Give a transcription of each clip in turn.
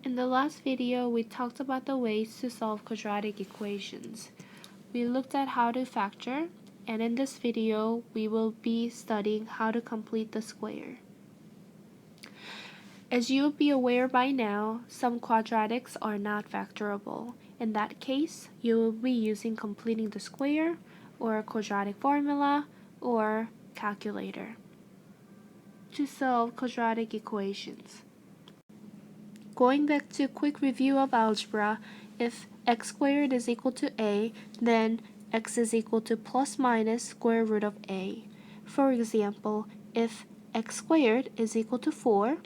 In the last video, we talked about the ways to solve quadratic equations. We looked at how to factor, and in this video, we will be studying how to complete the square. As you will be aware by now, some quadratics are not factorable. In that case, you will be using completing the square, or a quadratic formula, or calculator to solve quadratic equations. Going back to a quick review of algebra, if x squared is equal to a, then x is equal to plus minus square root of a. For example, if x squared is equal to 4,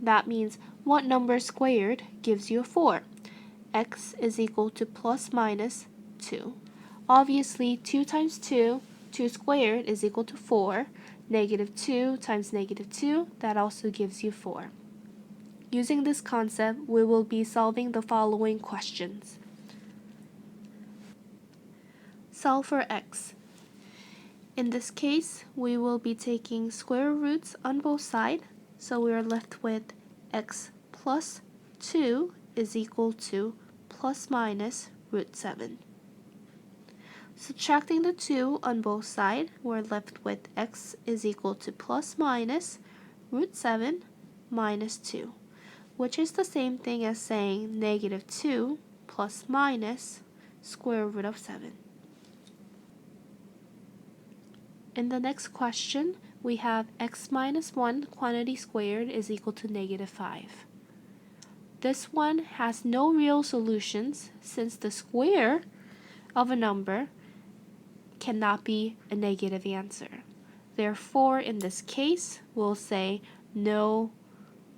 that means what number squared gives you a 4? X is equal to plus minus 2. Obviously, 2 times 2, 2 squared is equal to 4. Negative 2 times negative 2, that also gives you 4. Using this concept, we will be solving the following questions. Solve for x. In this case, we will be taking square roots on both sides, so we are left with x plus 2 is equal to plus minus root 7. Subtracting the 2 on both sides, we're left with x is equal to plus minus root 7 minus 2. Which is the same thing as saying negative 2 plus minus square root of 7. In the next question, we have x minus 1 quantity squared is equal to negative 5. This one has no real solutions since the square of a number cannot be a negative answer. Therefore, in this case, we'll say no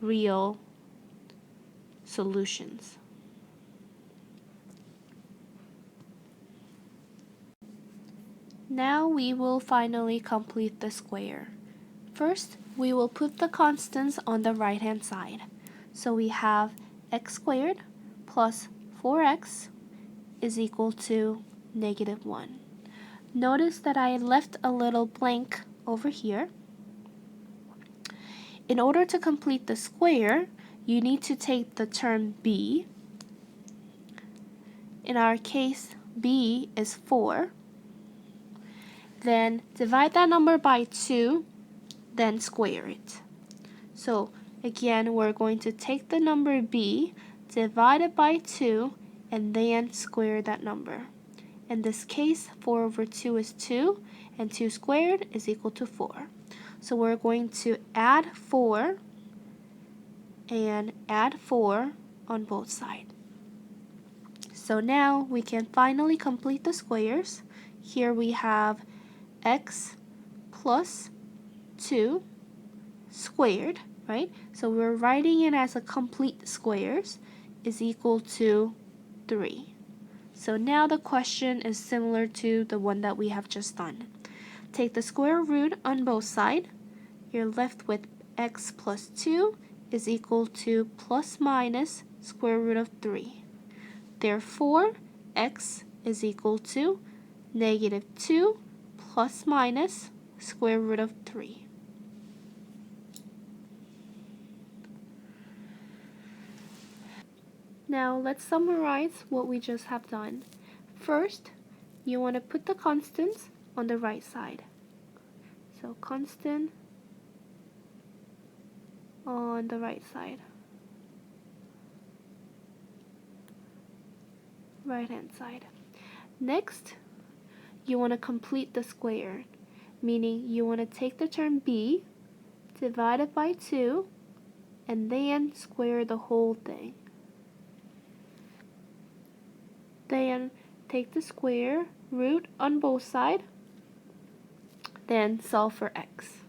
real solutions. Now we will finally complete the square. First, we will put the constants on the right-hand side. So we have x squared plus 4x is equal to negative 1. Notice that I left a little blank over here. In order to complete the square, you need to take the term b. In our case, b is 4. Then divide that number by 2, then square it. So again, we're going to take the number b, divide it by 2, and then square that number. In this case, 4 over 2 is 2, and 2 squared is equal to 4. So we're going to add 4 and add 4 on both sides. So now we can finally complete the squares. Here we have x plus 2 squared, right? So we're writing it as a complete squares is equal to 3. So now the question is similar to the one that we have just done. Take the square root on both sides. You're left with x plus 2 is equal to plus minus square root of 3. Therefore, x is equal to negative 2 plus minus square root of 3. Now let's summarize what we just have done. First, you want to put the constants on the right side. So constant on the right side. Right hand side. Next, you want to complete the square, meaning you want to take the term b, divide it by 2, and then square the whole thing. Then take the square root on both sides, then solve for x.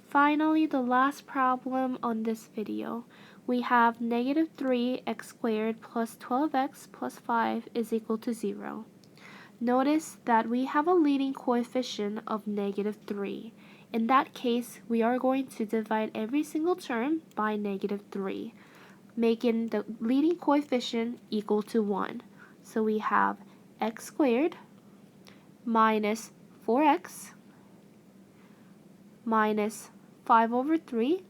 Finally, the last problem on this video. We have negative 3x squared plus 12x plus 5 is equal to 0. Notice that we have a leading coefficient of negative 3. In that case, we are going to divide every single term by negative 3, making the leading coefficient equal to 1. So we have x squared minus 4x minus 5 over 3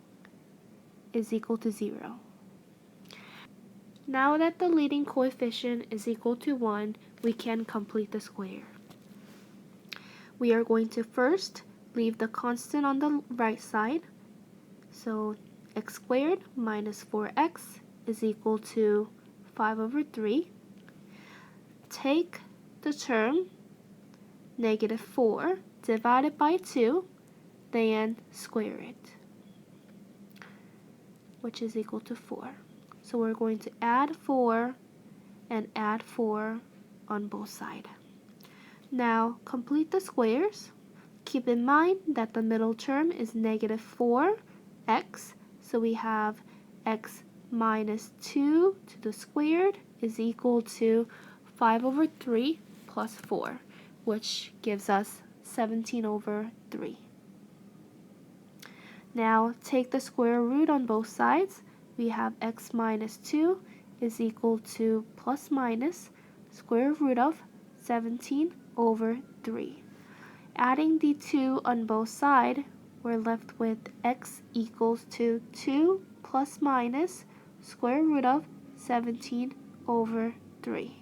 is equal to 0. Now that the leading coefficient is equal to 1, we can complete the square. We are going to first leave the constant on the right side. So x squared minus 4x is equal to 5 over 3. Take the term negative 4 divided by 2, then square it, which is equal to 4. So we're going to add 4 and add 4 on both sides. Now complete the squares. Keep in mind that the middle term is negative 4x, so we have x minus 2 to the squared is equal to 5 over 3 plus 4, which gives us 17 over 3. Now take the square root on both sides. We have x minus 2 is equal to plus minus square root of 17 over 3. Adding the 2 on both sides, we're left with x equals to 2 plus minus square root of 17 over 3.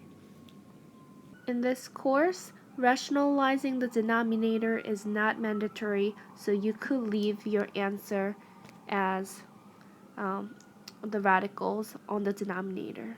In this course, rationalizing the denominator is not mandatory, so you could leave your answer as the radicals on the denominator.